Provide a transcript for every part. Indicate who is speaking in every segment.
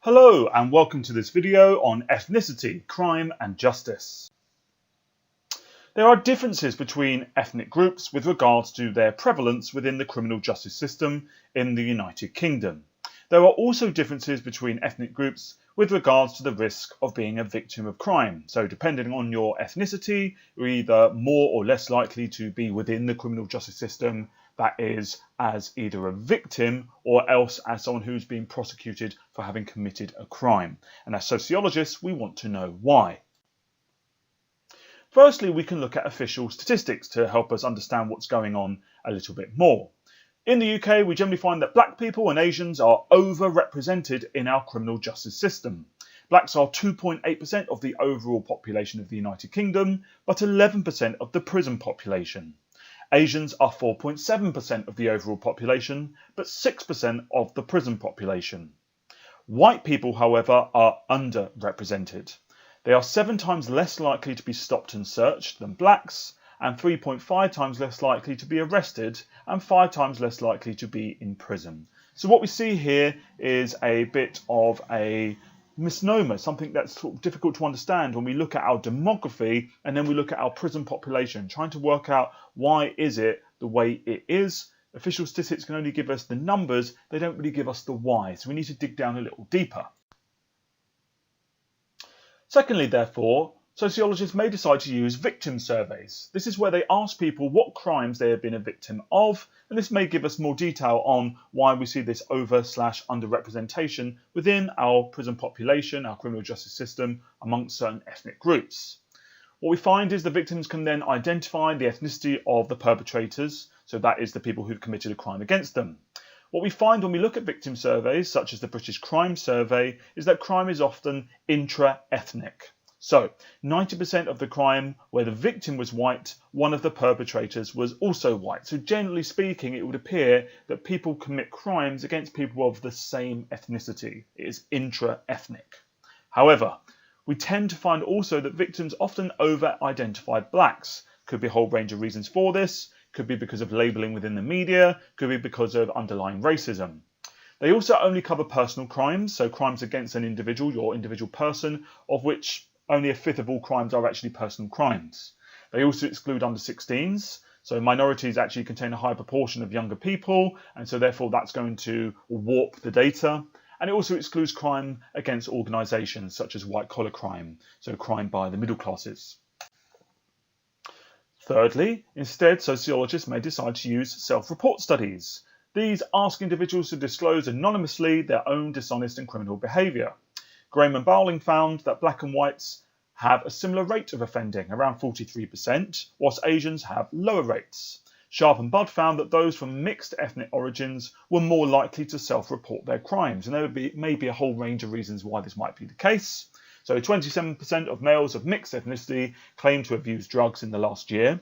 Speaker 1: Hello and welcome to this video on ethnicity, crime and justice. There are differences between ethnic groups with regards to their prevalence within the criminal justice system in the United Kingdom. There are also differences between ethnic groups with regards to the risk of being a victim of crime. So depending on your ethnicity, you're either more or less likely to be within the criminal justice system, that is, as either a victim or else as someone who's been prosecuted for having committed a crime. And as sociologists, we want to know why. Firstly, we can look at official statistics to help us understand what's going on a little bit more. In the UK, we generally find that black people and Asians are overrepresented in our criminal justice system. Blacks are 2.8% of the overall population of the United Kingdom, but 11% of the prison population. Asians are 4.7% of the overall population, but 6% of the prison population. White people, however, are underrepresented. They are 7 times less likely to be stopped and searched than blacks, and 3.5 times less likely to be arrested, and 5 times less likely to be in prison. So what we see here is a bit of a misnomer, something that's sort of difficult to understand when we look at our demography and then we look at our prison population, trying to work out why is it the way it is. Official statistics can only give us the numbers, they don't really give us the why, so we need to dig down a little deeper. Secondly, therefore, sociologists may decide to use victim surveys. This is where they ask people what crimes they have been a victim of, and this may give us more detail on why we see this over/underrepresentation within our prison population, our criminal justice system, amongst certain ethnic groups. What we find is the victims can then identify the ethnicity of the perpetrators, so that is the people who've committed a crime against them. What we find when we look at victim surveys, such as the British Crime Survey, is that crime is often intra-ethnic. So, 90% of the crime where the victim was white, one of the perpetrators was also white. So generally speaking, it would appear that people commit crimes against people of the same ethnicity. It is intra-ethnic. However, we tend to find also that victims often over-identify blacks. Could be a whole range of reasons for this. Could be because of labelling within the media. Could be because of underlying racism. They also only cover personal crimes, so crimes against an individual, your individual person, of which only 1/5 of all crimes are actually personal crimes. They also exclude under 16s, so minorities actually contain a high proportion of younger people, and so therefore that's going to warp the data. And it also excludes crime against organisations such as white collar crime, so crime by the middle classes. Thirdly, instead, sociologists may decide to use self-report studies. These ask individuals to disclose anonymously their own dishonest and criminal behaviour. Graham and Bowling found that black and whites have a similar rate of offending, around 43%, whilst Asians have lower rates. Sharp and Budd found that those from mixed ethnic origins were more likely to self-report their crimes, and there may be a whole range of reasons why this might be the case. So 27% of males of mixed ethnicity claim to have used drugs in the last year,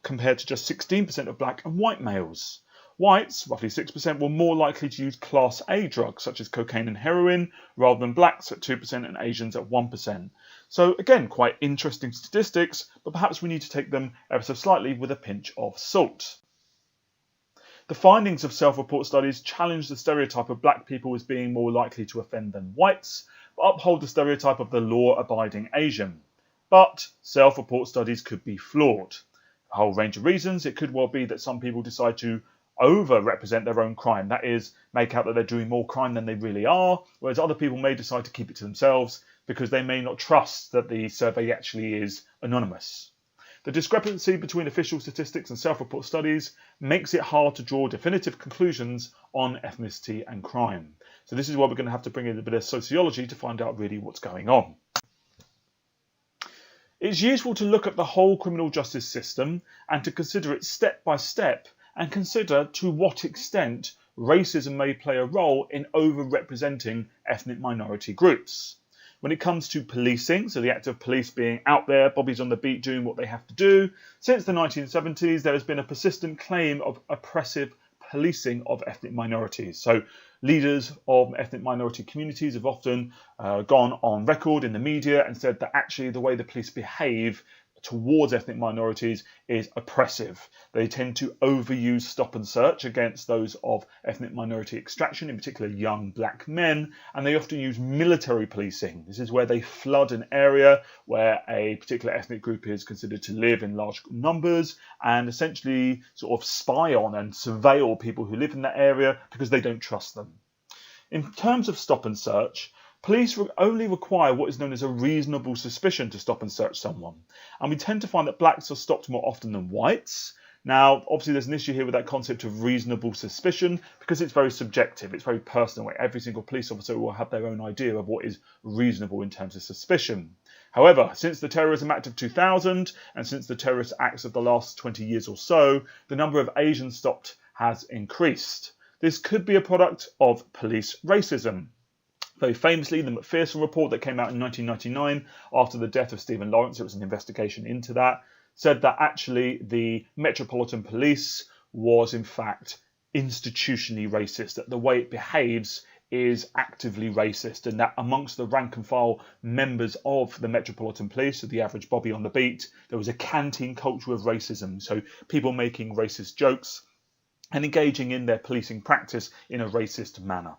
Speaker 1: compared to just 16% of black and white males. Whites, roughly 6%, were more likely to use Class A drugs such as cocaine and heroin, rather than blacks at 2% and Asians at 1%. So again, quite interesting statistics, but perhaps we need to take them ever so slightly with a pinch of salt. The findings of self-report studies challenge the stereotype of black people as being more likely to offend than whites, but uphold the stereotype of the law-abiding Asian. But self-report studies could be flawed. A whole range of reasons. It could well be that some people decide to over-represent their own crime, that is, make out that they're doing more crime than they really are, whereas other people may decide to keep it to themselves because they may not trust that the survey actually is anonymous. The discrepancy between official statistics and self-report studies makes it hard to draw definitive conclusions on ethnicity and crime. So this is why we're going to have to bring in a bit of sociology to find out really what's going on. It's useful to look at the whole criminal justice system and to consider it step by step and consider to what extent racism may play a role in over-representing ethnic minority groups. When it comes to policing, so the act of police being out there, bobbies on the beat doing what they have to do, since the 1970s there has been a persistent claim of oppressive policing of ethnic minorities. So leaders of ethnic minority communities have often gone on record in the media and said that actually the way the police behave towards ethnic minorities is oppressive. They tend to overuse stop and search against those of ethnic minority extraction, in particular young black men, and they often use military policing. This is where they flood an area where a particular ethnic group is considered to live in large numbers and essentially sort of spy on and surveil people who live in that area because they don't trust them. In terms of stop and search, police only require what is known as a reasonable suspicion to stop and search someone. And we tend to find that blacks are stopped more often than whites. Now, obviously, there's an issue here with that concept of reasonable suspicion because it's very subjective, it's very personal. Every single police officer will have their own idea of what is reasonable in terms of suspicion. However, since the Terrorism Act of 2000 and since the terrorist acts of the last 20 years or so, the number of Asians stopped has increased. This could be a product of police racism. Very famously, the Macpherson report that came out in 1999 after the death of Stephen Lawrence, it was an investigation into that, said that actually the Metropolitan Police was in fact institutionally racist, that the way it behaves is actively racist, and that amongst the rank and file members of the Metropolitan Police, so the average Bobby on the beat, there was a canteen culture of racism, so people making racist jokes and engaging in their policing practice in a racist manner.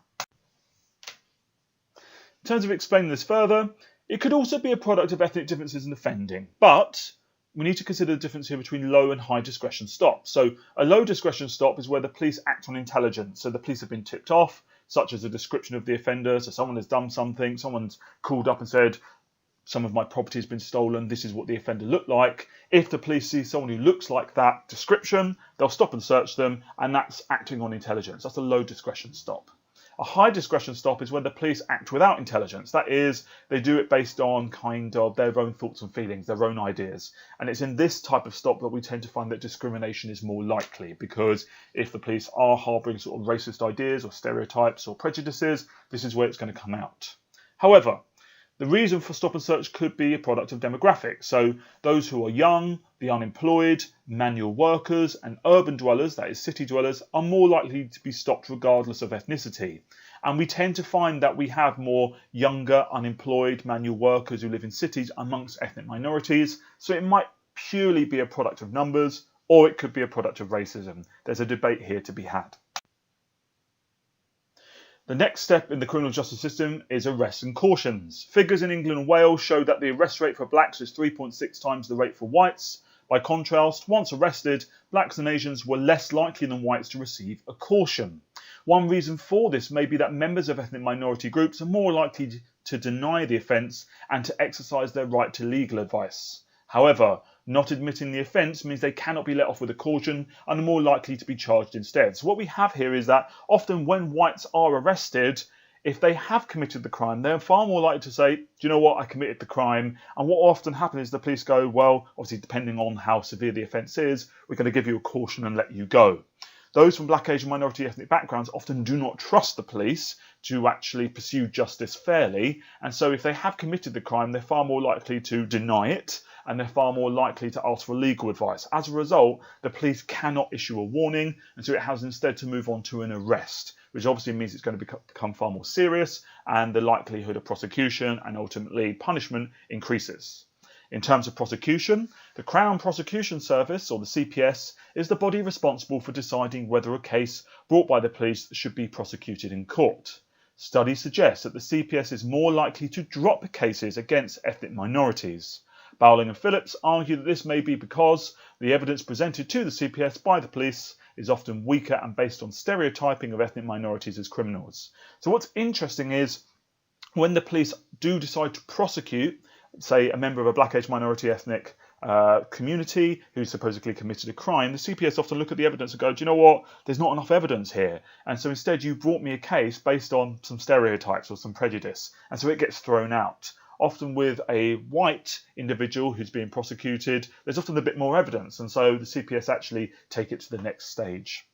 Speaker 1: In terms of explaining this further, it could also be a product of ethnic differences in offending, but we need to consider the difference here between low and high discretion stops. So a low discretion stop is where the police act on intelligence. So the police have been tipped off, such as a description of the offender. So someone has done something, someone's called up and said, some of my property has been stolen, this is what the offender looked like. If the police see someone who looks like that description, they'll stop and search them, and that's acting on intelligence. That's a low discretion stop. A high discretion stop is when the police act without intelligence. That is, they do it based on kind of their own thoughts and feelings, their own ideas. And it's in this type of stop that we tend to find that discrimination is more likely, because if the police are harbouring sort of racist ideas or stereotypes or prejudices, this is where it's going to come out. However, the reason for stop and search could be a product of demographics. So those who are young, the unemployed, manual workers and urban dwellers, that is city dwellers, are more likely to be stopped regardless of ethnicity. And we tend to find that we have more younger, unemployed, manual workers who live in cities amongst ethnic minorities. So it might purely be a product of numbers, or it could be a product of racism. There's a debate here to be had. The next step in the criminal justice system is arrests and cautions. Figures in England and Wales show that the arrest rate for blacks is 3.6 times the rate for whites. By contrast, once arrested, blacks and Asians were less likely than whites to receive a caution. One reason for this may be that members of ethnic minority groups are more likely to deny the offence and to exercise their right to legal advice. However, not admitting the offence means they cannot be let off with a caution and are more likely to be charged instead. So what we have here is that often when whites are arrested, if they have committed the crime, they're far more likely to say, do you know what, I committed the crime. And what often happens is the police go, well, obviously depending on how severe the offence is, we're going to give you a caution and let you go. Those from black, Asian, minority ethnic backgrounds often do not trust the police to actually pursue justice fairly. And so if they have committed the crime, they're far more likely to deny it, and they're far more likely to ask for legal advice. As a result, the police cannot issue a warning, and so it has instead to move on to an arrest, which obviously means it's going to become far more serious, and the likelihood of prosecution and ultimately punishment increases. In terms of prosecution, the Crown Prosecution Service, or the CPS, is the body responsible for deciding whether a case brought by the police should be prosecuted in court. Studies suggest that the CPS is more likely to drop cases against ethnic minorities. Bowling and Phillips argue that this may be because the evidence presented to the CPS by the police is often weaker and based on stereotyping of ethnic minorities as criminals. So what's interesting is when the police do decide to prosecute, say, a member of a black, Asian, minority ethnic community who supposedly committed a crime, the CPS often look at the evidence and go, do you know what, there's not enough evidence here. And so instead you brought me a case based on some stereotypes or some prejudice. And so it gets thrown out. Often with a white individual who's being prosecuted, there's often a bit more evidence, and so the CPS actually take it to the next stage.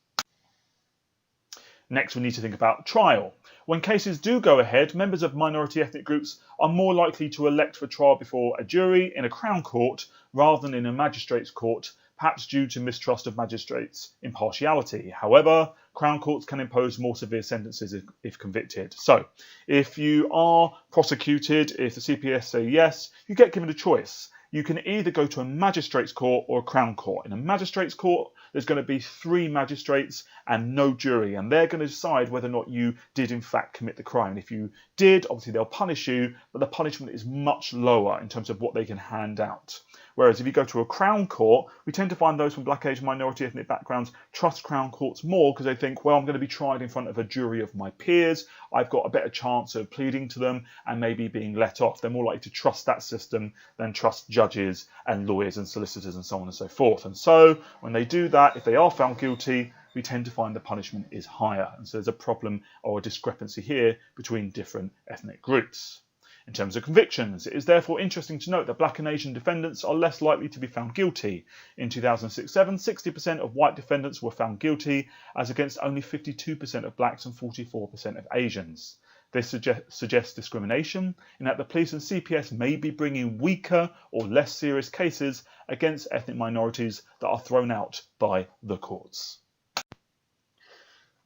Speaker 1: Next, we need to think about trial. When cases do go ahead, members of minority ethnic groups are more likely to elect for trial before a jury in a Crown Court rather than in a magistrate's court, perhaps due to mistrust of magistrates' impartiality. However, Crown Courts can impose more severe sentences if convicted. So, if you are prosecuted, if the CPS say yes, you get given a choice. you can either go to a magistrate's court or a crown court. In a magistrate's court, there's going to be 3 magistrates and no jury, and they're going to decide whether or not you did in fact commit the crime. And if you did, obviously they'll punish you, but the punishment is much lower in terms of what they can hand out. Whereas if you go to a crown court, we tend to find those from black, Asian, minority ethnic backgrounds trust crown courts more because they think, well, I'm going to be tried in front of a jury of my peers. I've got a better chance of pleading to them and maybe being let off. They're more likely to trust that system than trust judges and lawyers and solicitors and so on and so forth. And so when they do that, if they are found guilty, we tend to find the punishment is higher. And so there's a problem or a discrepancy here between different ethnic groups. In terms of convictions, it is therefore interesting to note that black and Asian defendants are less likely to be found guilty. In 2006-7, 60% of white defendants were found guilty, as against only 52% of blacks and 44% of Asians. This suggests discrimination in that the police and CPS may be bringing weaker or less serious cases against ethnic minorities that are thrown out by the courts.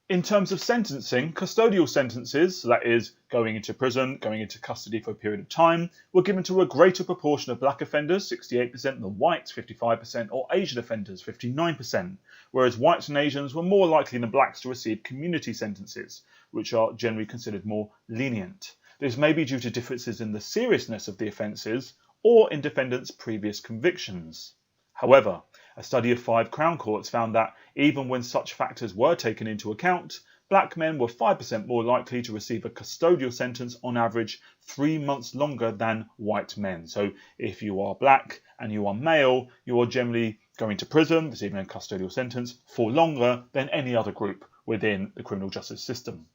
Speaker 1: In terms of sentencing, custodial sentences, that is, going into prison, going into custody for a period of time, were given to a greater proportion of black offenders, 68%, than whites, 55%, or Asian offenders, 59%, whereas whites and Asians were more likely than blacks to receive community sentences, which are generally considered more lenient. This may be due to differences in the seriousness of the offences or in defendants' previous convictions. However, a study of 5 Crown Courts found that, even when such factors were taken into account, black men were 5% more likely to receive a custodial sentence on average 3 months longer than white men. So if you are black and you are male, you are generally going to prison, receiving a custodial sentence, for longer than any other group within the criminal justice system.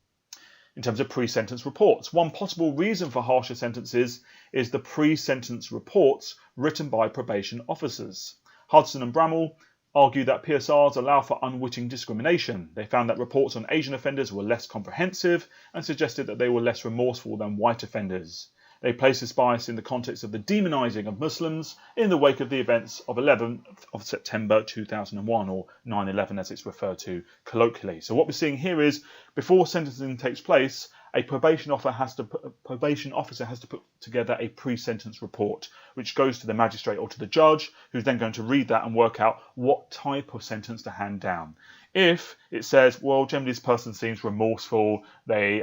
Speaker 1: In terms of pre-sentence reports, one possible reason for harsher sentences is the pre-sentence reports written by probation officers. Hudson and Bramall argue that PSRs allow for unwitting discrimination. They found that reports on Asian offenders were less comprehensive and suggested that they were less remorseful than white offenders. They place this bias in the context of the demonising of Muslims in the wake of the events of 11th of September 2001, or 9/11 as it's referred to colloquially. So what we're seeing here is, before sentencing takes place, a probation officer has to put together a pre-sentence report, which goes to the magistrate or to the judge, who's then going to read that and work out what type of sentence to hand down. If it says, well, generally this person seems remorseful, they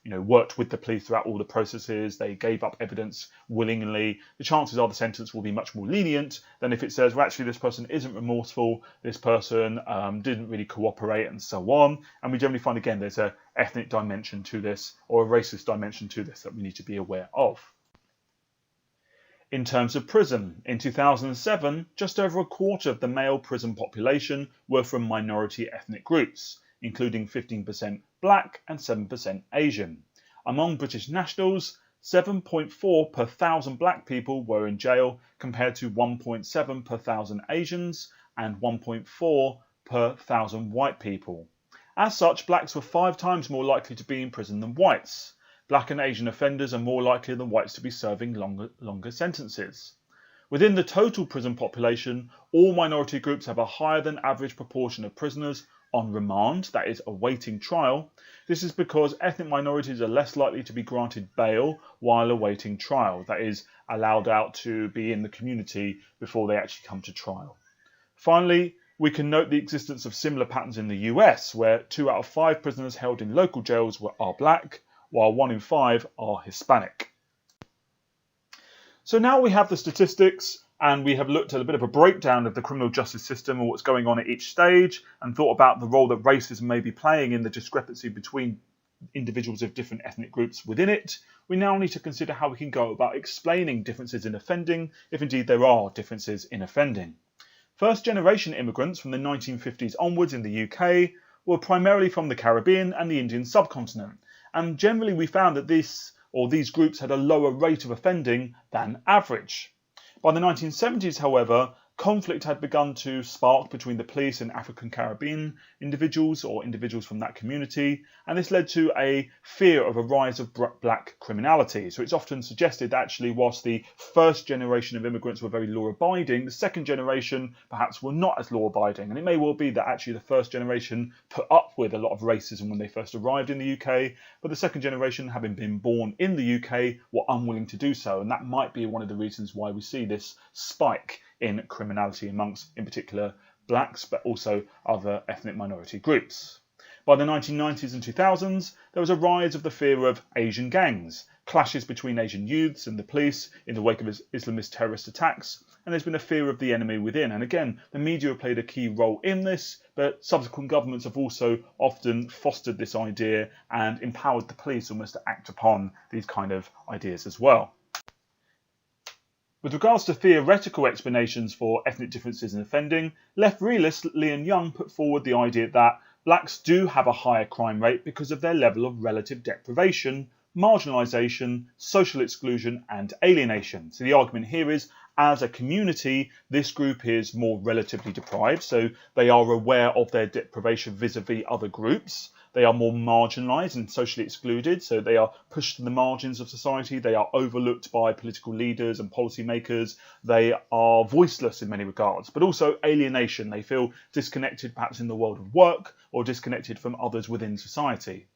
Speaker 1: worked with the police throughout all the processes, they gave up evidence willingly, the chances are the sentence will be much more lenient than if it says, well, actually this person isn't remorseful, this person didn't really cooperate, and so on. And we generally find, again, there's an ethnic dimension to this, or a racist dimension to this, that we need to be aware of. In terms of prison, in 2007, just over a quarter of the male prison population were from minority ethnic groups, including 15% black and 7% Asian. Among British nationals, 7.4 per 1,000 black people were in jail, compared to 1.7 per 1,000 Asians and 1.4 per 1,000 white people. As such, blacks were 5 times more likely to be in prison than whites. Black and Asian offenders are more likely than whites to be serving longer sentences. Within the total prison population, all minority groups have a higher than average proportion of prisoners on remand, that is, awaiting trial. This is because ethnic minorities are less likely to be granted bail while awaiting trial, that is, allowed out to be in the community before they actually come to trial. Finally, we can note the existence of similar patterns in the US, where 2 out of 5 prisoners held in local jails are black, while 1 in 5 are Hispanic. So now we have the statistics, and we have looked at a bit of a breakdown of the criminal justice system and what's going on at each stage, and thought about the role that racism may be playing in the discrepancy between individuals of different ethnic groups within it. We now need to consider how we can go about explaining differences in offending, if indeed there are differences in offending. First-generation immigrants from the 1950s onwards in the UK were primarily from the Caribbean and the Indian subcontinent, and generally we found that these groups had a lower rate of offending than average. By the 1970s, however, conflict had begun to spark between the police and African Caribbean individuals or individuals from that community, and this led to a fear of a rise of black criminality. So it's often suggested that actually whilst the first generation of immigrants were very law-abiding, the second generation perhaps were not as law-abiding, and it may well be that actually the first generation put up with a lot of racism when they first arrived in the UK, but the second generation, having been born in the UK, were unwilling to do so, and that might be one of the reasons why we see this spike in criminality amongst, in particular, blacks, but also other ethnic minority groups. By the 1990s and 2000s, there was a rise of the fear of Asian gangs, clashes between Asian youths and the police in the wake of Islamist terrorist attacks, and there's been a fear of the enemy within. And again, the media have played a key role in this, but subsequent governments have also often fostered this idea and empowered the police almost to act upon these kind of ideas as well. With regards to theoretical explanations for ethnic differences in offending, left realist Leon Young put forward the idea that blacks do have a higher crime rate because of their level of relative deprivation, marginalisation, social exclusion and alienation. So the argument here is, as a community, this group is more relatively deprived, so they are aware of their deprivation vis-a-vis other groups. They are more marginalised and socially excluded, so they are pushed to the margins of society. They are overlooked by political leaders and policymakers. They are voiceless in many regards, but also alienation. They feel disconnected perhaps in the world of work or disconnected from others within society.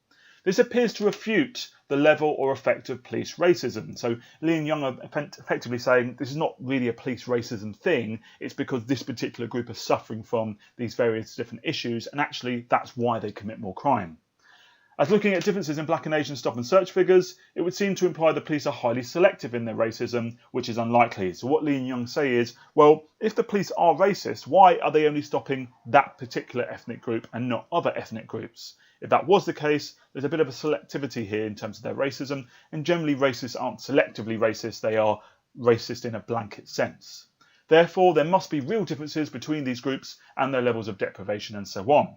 Speaker 1: This appears to refute the level or effect of police racism. So Leon Young are effectively saying this is not really a police racism thing, it's because this particular group is suffering from these various different issues, and actually that's why they commit more crime. As looking at differences in black and Asian stop and search figures, it would seem to imply the police are highly selective in their racism, which is unlikely. So what Leon Young say is, well, if the police are racist, why are they only stopping that particular ethnic group and not other ethnic groups? If that was the case, there's a bit of a selectivity here in terms of their racism, and generally racists aren't selectively racist, they are racist in a blanket sense. Therefore, there must be real differences between these groups and their levels of deprivation and so on.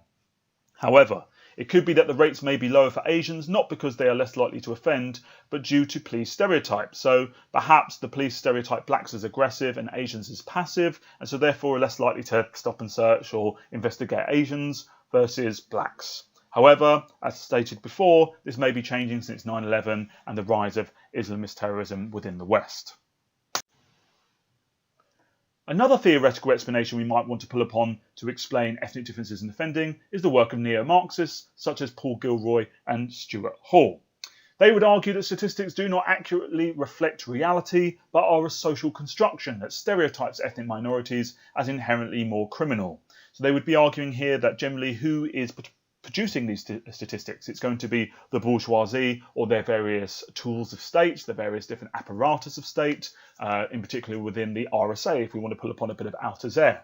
Speaker 1: However, it could be that the rates may be lower for Asians, not because they are less likely to offend, but due to police stereotypes. So perhaps the police stereotype blacks as aggressive and Asians as passive, and so therefore are less likely to stop and search or investigate Asians versus blacks. However, as stated before, this may be changing since 9/11 and the rise of Islamist terrorism within the West. Another theoretical explanation we might want to pull upon to explain ethnic differences in offending is the work of neo-Marxists such as Paul Gilroy and Stuart Hall. They would argue that statistics do not accurately reflect reality, but are a social construction that stereotypes ethnic minorities as inherently more criminal. So they would be arguing here that generally who is producing these statistics? It's going to be the bourgeoisie or their various tools of state, the various different apparatus of state, in particular within the RSA, if we want to pull upon a bit of outer air.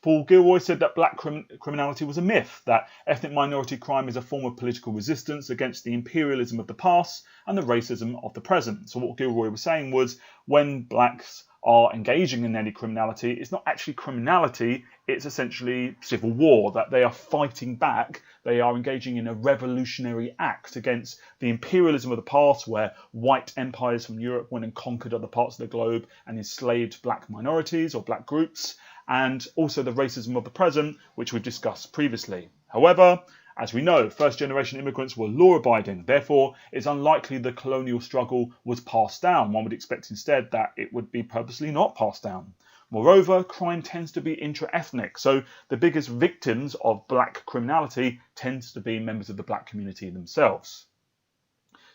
Speaker 1: Paul Gilroy said that black criminality was a myth, that ethnic minority crime is a form of political resistance against the imperialism of the past and the racism of the present. So what Gilroy was saying was when blacks are engaging in any criminality, it's not actually criminality, it's essentially civil war, that they are fighting back, they are engaging in a revolutionary act against the imperialism of the past where white empires from Europe went and conquered other parts of the globe and enslaved black minorities or black groups, and also the racism of the present, which we've discussed previously. However, as we know, first-generation immigrants were law-abiding, therefore it's unlikely the colonial struggle was passed down. One would expect instead that it would be purposely not passed down. Moreover, crime tends to be intra-ethnic, so the biggest victims of black criminality tends to be members of the black community themselves.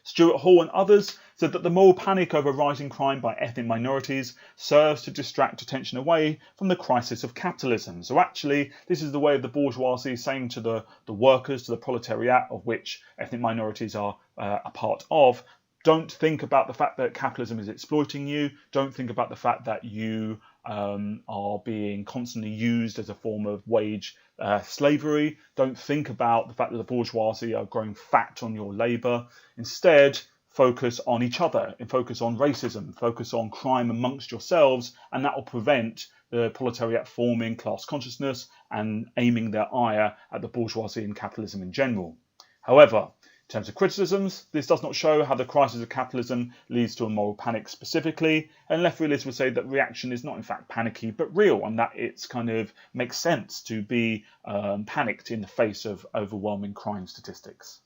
Speaker 1: Stuart Hall and others said that the moral panic over rising crime by ethnic minorities serves to distract attention away from the crisis of capitalism. So actually, this is the way of the bourgeoisie saying to the workers, to the proletariat, of which ethnic minorities are a part of, don't think about the fact that capitalism is exploiting you. Don't think about the fact that you are being constantly used as a form of wage slavery. Don't think about the fact that the bourgeoisie are growing fat on your labour. Instead, focus on each other and focus on racism, focus on crime amongst yourselves, and that will prevent the proletariat forming class consciousness and aiming their ire at the bourgeoisie and capitalism in general. However, In terms of criticisms, this does not show how the crisis of capitalism leads to a moral panic specifically, and left realists would say that reaction is not in fact panicky but real, and that it's kind of makes sense to be panicked in the face of overwhelming crime statistics.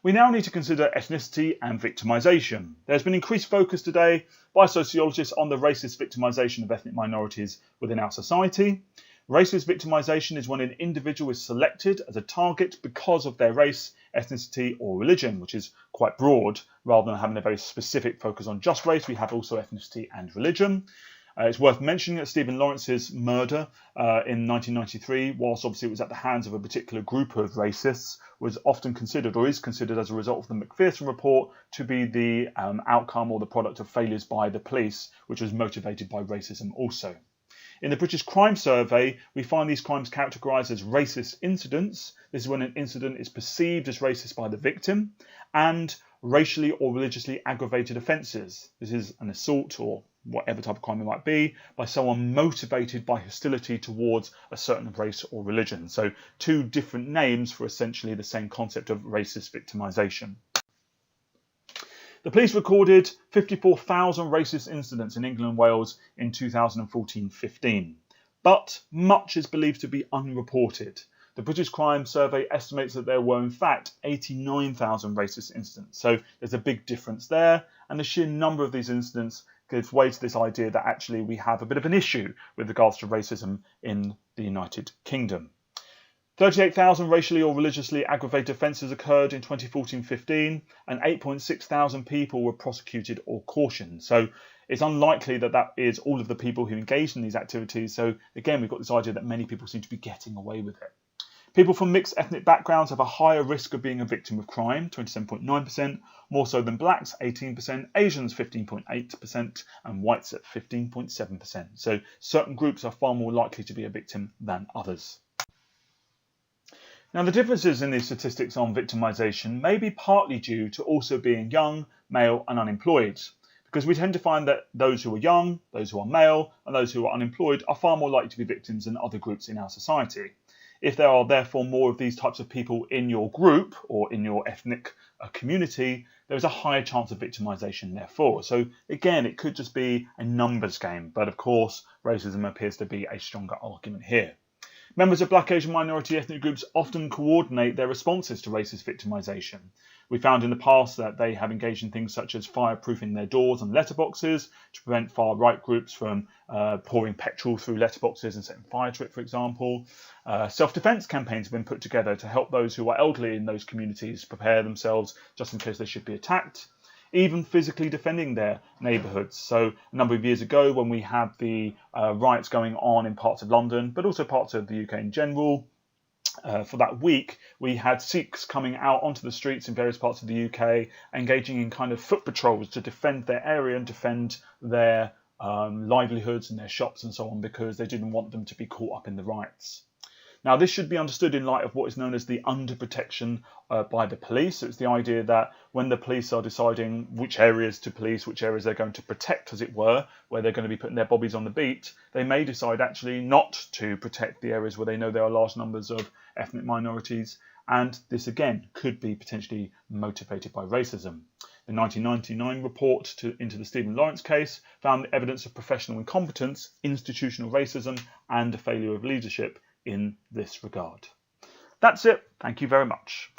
Speaker 1: We now need to consider ethnicity and victimisation. There's been increased focus today by sociologists on the racist victimisation of ethnic minorities within our society. Racist victimisation is when an individual is selected as a target because of their race, ethnicity or religion, which is quite broad. Rather than having a very specific focus on just race, we have also ethnicity and religion. It's worth mentioning that Stephen Lawrence's murder in 1993, whilst obviously it was at the hands of a particular group of racists, was often considered or is considered as a result of the Macpherson report to be the outcome or the product of failures by the police, which was motivated by racism also. In the British Crime Survey, we find these crimes categorised as racist incidents. This is when an incident is perceived as racist by the victim, and racially or religiously aggravated offences. This is an assault or whatever type of crime it might be by someone motivated by hostility towards a certain race or religion. So two different names for essentially the same concept of racist victimisation. The police recorded 54,000 racist incidents in England and Wales in 2014-15, but much is believed to be unreported. The British Crime Survey estimates that there were in fact 89,000 racist incidents, so there's a big difference there, and the sheer number of these incidents gives way to this idea that actually we have a bit of an issue with regards to racism in the United Kingdom. 38,000 racially or religiously aggravated offences occurred in 2014-15 and 8,600 people were prosecuted or cautioned. So it's unlikely that that is all of the people who engaged in these activities. So again, we've got this idea that many people seem to be getting away with it. People from mixed ethnic backgrounds have a higher risk of being a victim of crime, 27.9%, more so than blacks, 18%, Asians, 15.8%, and whites at 15.7%. So certain groups are far more likely to be a victim than others. Now, the differences in these statistics on victimisation may be partly due to also being young, male and unemployed, because we tend to find that those who are young, those who are male and those who are unemployed are far more likely to be victims than other groups in our society. If there are therefore more of these types of people in your group or in your ethnic community, there is a higher chance of victimisation therefore. So again, it could just be a numbers game, but of course racism appears to be a stronger argument here. Members of Black, Asian minority ethnic groups often coordinate their responses to racist victimisation. We found in the past that they have engaged in things such as fireproofing their doors and letterboxes to prevent far-right groups from pouring petrol through letterboxes and setting fire to it, for example. Self-defence campaigns have been put together to help those who are elderly in those communities prepare themselves just in case they should be attacked. Even physically defending their neighbourhoods. So a number of years ago when we had the riots going on in parts of London, but also parts of the UK in general, for that week, we had Sikhs coming out onto the streets in various parts of the UK, engaging in kind of foot patrols to defend their area and defend their livelihoods and their shops and so on, because they didn't want them to be caught up in the riots. Now, this should be understood in light of what is known as the underprotection by the police. So it's the idea that when the police are deciding which areas to police, which areas they're going to protect, as it were, where they're going to be putting their bobbies on the beat, they may decide actually not to protect the areas where they know there are large numbers of ethnic minorities. And this, again, could be potentially motivated by racism. The 1999 report into the Stephen Lawrence case found evidence of professional incompetence, institutional racism, and a failure of leadership in this regard. That's it. Thank you very much.